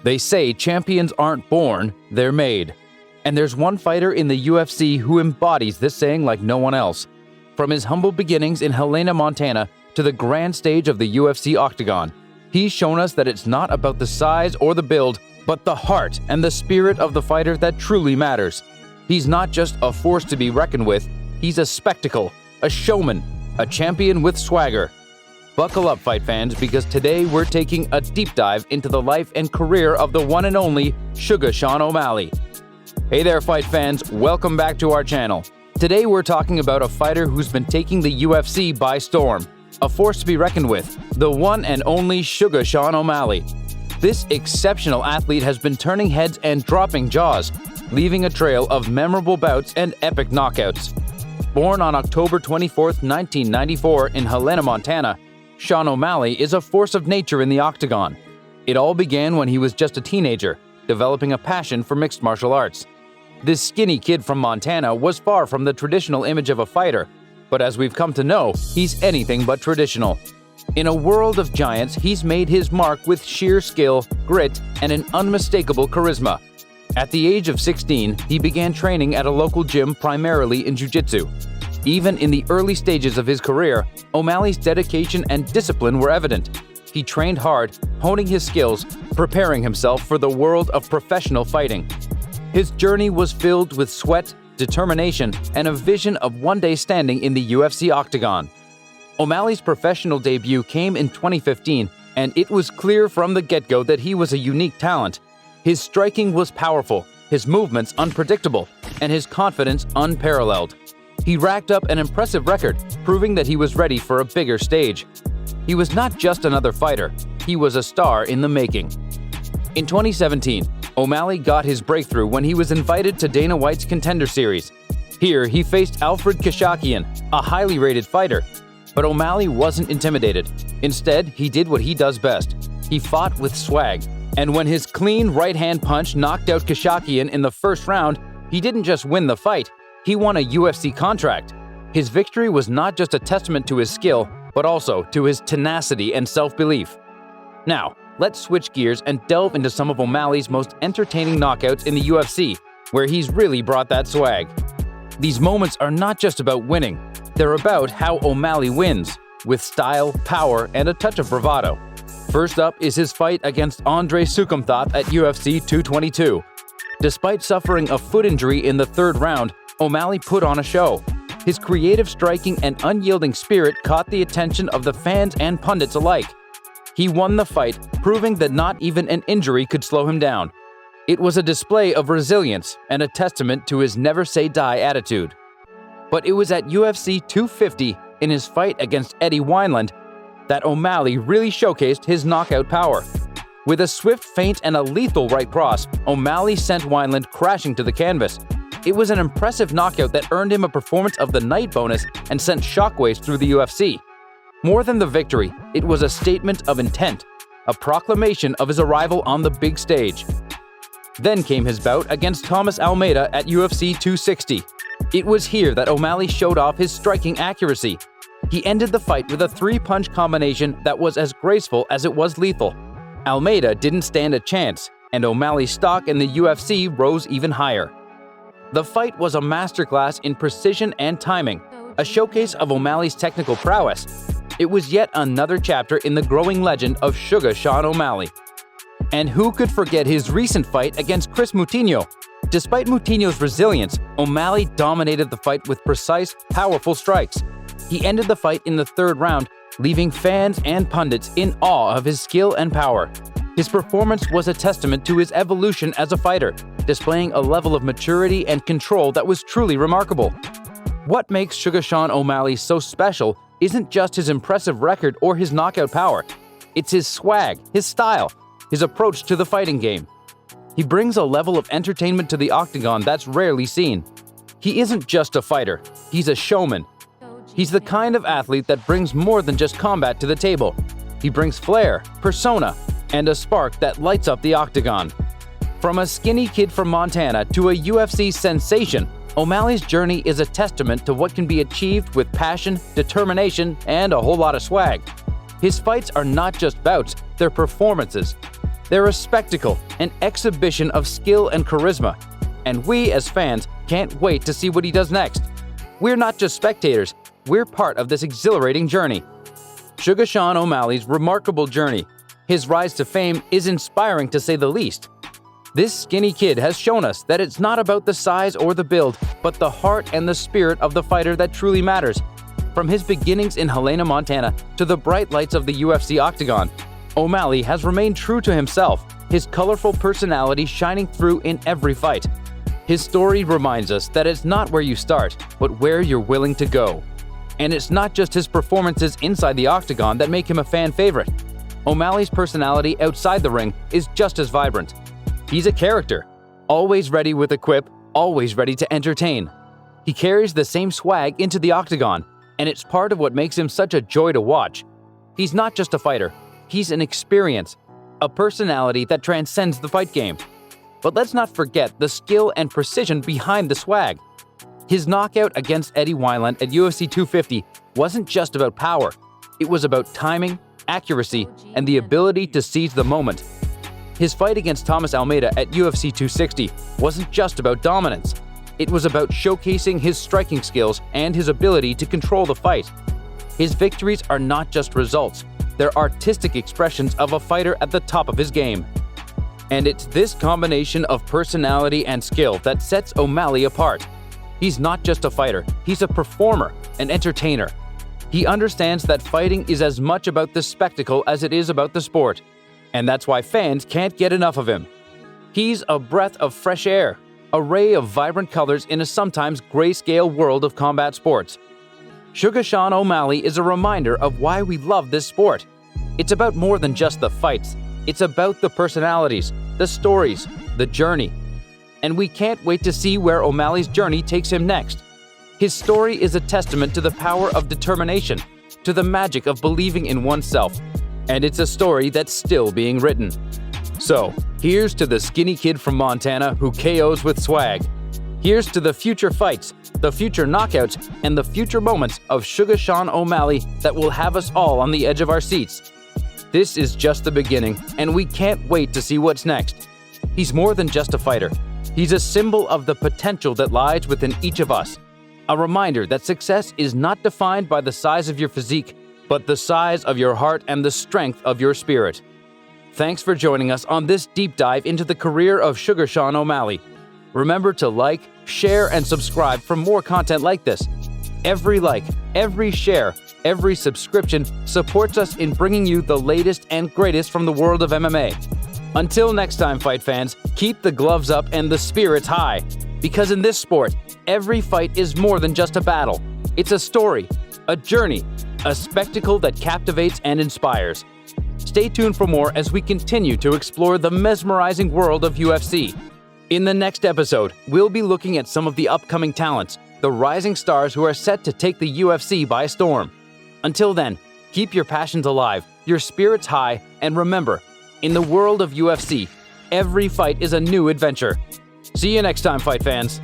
They say champions aren't born, they're made. And there's one fighter in the UFC who embodies this saying like no one else. From his humble beginnings in Helena, Montana, to the grand stage of the UFC octagon, he's shown us that it's not about the size or the build, but the heart and the spirit of the fighter that truly matters. He's not just a force to be reckoned with, he's a spectacle, a showman, a champion with swagger. Buckle up, fight fans, because today we're taking a deep dive into the life and career of the one and only SUGA Sean O'Malley. Hey there, fight fans, welcome back to our channel. Today we're talking about a fighter who's been taking the UFC by storm, a force to be reckoned with, the one and only SUGA Sean O'Malley. This exceptional athlete has been turning heads and dropping jaws, leaving a trail of memorable bouts and epic knockouts. Born on October 24, 1994 in Helena, Montana, Sean O'Malley is a force of nature in the octagon. It all began when he was just a teenager, developing a passion for mixed martial arts. This skinny kid from Montana was far from the traditional image of a fighter, but as we've come to know, he's anything but traditional. In a world of giants, he's made his mark with sheer skill, grit, and an unmistakable charisma. At the age of 16, he began training at a local gym primarily in jiu-jitsu. Even in the early stages of his career, O'Malley's dedication and discipline were evident. He trained hard, honing his skills, preparing himself for the world of professional fighting. His journey was filled with sweat, determination, and a vision of one day standing in the UFC octagon. O'Malley's professional debut came in 2015, and it was clear from the get-go that he was a unique talent. His striking was powerful, his movements unpredictable, and his confidence unparalleled. He racked up an impressive record, proving that he was ready for a bigger stage. He was not just another fighter, he was a star in the making. In 2017, O'Malley got his breakthrough when he was invited to Dana White's Contender Series. Here, he faced Alfred Kashakian, a highly rated fighter. But O'Malley wasn't intimidated. Instead, he did what he does best. He fought with swag. And when his clean right-hand punch knocked out Kashakian in the first round, he didn't just win the fight, he won a UFC contract. His victory was not just a testament to his skill, but also to his tenacity and self-belief. Now, let's switch gears and delve into some of O'Malley's most entertaining knockouts in the UFC, where he's really brought that swag. These moments are not just about winning, they're about how O'Malley wins, with style, power, and a touch of bravado. First up is his fight against Andre Sukumthath at UFC 222. Despite suffering a foot injury in the third round, O'Malley put on a show. His creative striking and unyielding spirit caught the attention of the fans and pundits alike. He won the fight, proving that not even an injury could slow him down. It was a display of resilience and a testament to his never-say-die attitude. But it was at UFC 250, in his fight against Eddie Wineland, that O'Malley really showcased his knockout power. With a swift feint and a lethal right cross, O'Malley sent Wineland crashing to the canvas. It was an impressive knockout that earned him a Performance of the Night bonus and sent shockwaves through the UFC. More than the victory, it was a statement of intent, a proclamation of his arrival on the big stage. Then came his bout against Thomas Almeida at UFC 260. It was here that O'Malley showed off his striking accuracy. He ended the fight with a three-punch combination that was as graceful as it was lethal. Almeida didn't stand a chance, and O'Malley's stock in the UFC rose even higher. The fight was a masterclass in precision and timing, a showcase of O'Malley's technical prowess. It was yet another chapter in the growing legend of SUGA Sean O'Malley. And who could forget his recent fight against Chris Moutinho? Despite Moutinho's resilience, O'Malley dominated the fight with precise, powerful strikes. He ended the fight in the third round, leaving fans and pundits in awe of his skill and power. His performance was a testament to his evolution as a fighter, displaying a level of maturity and control that was truly remarkable. What makes SUGA Sean O'Malley so special isn't just his impressive record or his knockout power. It's his swag, his style, his approach to the fighting game. He brings a level of entertainment to the octagon that's rarely seen. He isn't just a fighter, he's a showman. He's the kind of athlete that brings more than just combat to the table. He brings flair, persona, and a spark that lights up the octagon. From a skinny kid from Montana to a UFC sensation, O'Malley's journey is a testament to what can be achieved with passion, determination, and a whole lot of swag. His fights are not just bouts, they're performances. They're a spectacle, an exhibition of skill and charisma, and we as fans can't wait to see what he does next. We're not just spectators, we're part of this exhilarating journey. SUGA Sean O'Malley's remarkable journey, his rise to fame, is inspiring to say the least. This skinny kid has shown us that it's not about the size or the build, but the heart and the spirit of the fighter that truly matters. From his beginnings in Helena, Montana, to the bright lights of the UFC octagon, O'Malley has remained true to himself, his colorful personality shining through in every fight. His story reminds us that it's not where you start, but where you're willing to go. And it's not just his performances inside the octagon that make him a fan favorite. O'Malley's personality outside the ring is just as vibrant. He's a character, always ready with a quip, always ready to entertain. He carries the same swag into the octagon, and it's part of what makes him such a joy to watch. He's not just a fighter, he's an experience, a personality that transcends the fight game. But let's not forget the skill and precision behind the swag. His knockout against Eddie Wineland at UFC 250 wasn't just about power, it was about timing, accuracy, and the ability to seize the moment. His fight against Thomas Almeida at UFC 260 wasn't just about dominance. It was about showcasing his striking skills and his ability to control the fight. His victories are not just results, they're artistic expressions of a fighter at the top of his game. And it's this combination of personality and skill that sets O'Malley apart. He's not just a fighter, he's a performer, an entertainer. He understands that fighting is as much about the spectacle as it is about the sport. And that's why fans can't get enough of him. He's a breath of fresh air, a ray of vibrant colors in a sometimes grayscale world of combat sports. SUGA Sean O'Malley is a reminder of why we love this sport. It's about more than just the fights. It's about the personalities, the stories, the journey. And we can't wait to see where O'Malley's journey takes him next. His story is a testament to the power of determination, to the magic of believing in oneself. And it's a story that's still being written. So, here's to the skinny kid from Montana who KOs with swag. Here's to the future fights, the future knockouts, and the future moments of SUGA Sean O'Malley that will have us all on the edge of our seats. This is just the beginning, and we can't wait to see what's next. He's more than just a fighter. He's a symbol of the potential that lies within each of us. A reminder that success is not defined by the size of your physique, but the size of your heart and the strength of your spirit. Thanks for joining us on this deep dive into the career of SUGA Sean O'Malley. Remember to like, share, and subscribe for more content like this. Every like, every share, every subscription supports us in bringing you the latest and greatest from the world of MMA. Until next time, fight fans, keep the gloves up and the spirits high. Because in this sport, every fight is more than just a battle. It's a story, a journey, a spectacle that captivates and inspires. Stay tuned for more as we continue to explore the mesmerizing world of UFC. In the next episode, we'll be looking at some of the upcoming talents, the rising stars who are set to take the UFC by storm. Until then, keep your passions alive, your spirits high, and remember, in the world of UFC, every fight is a new adventure. See you next time, fight fans.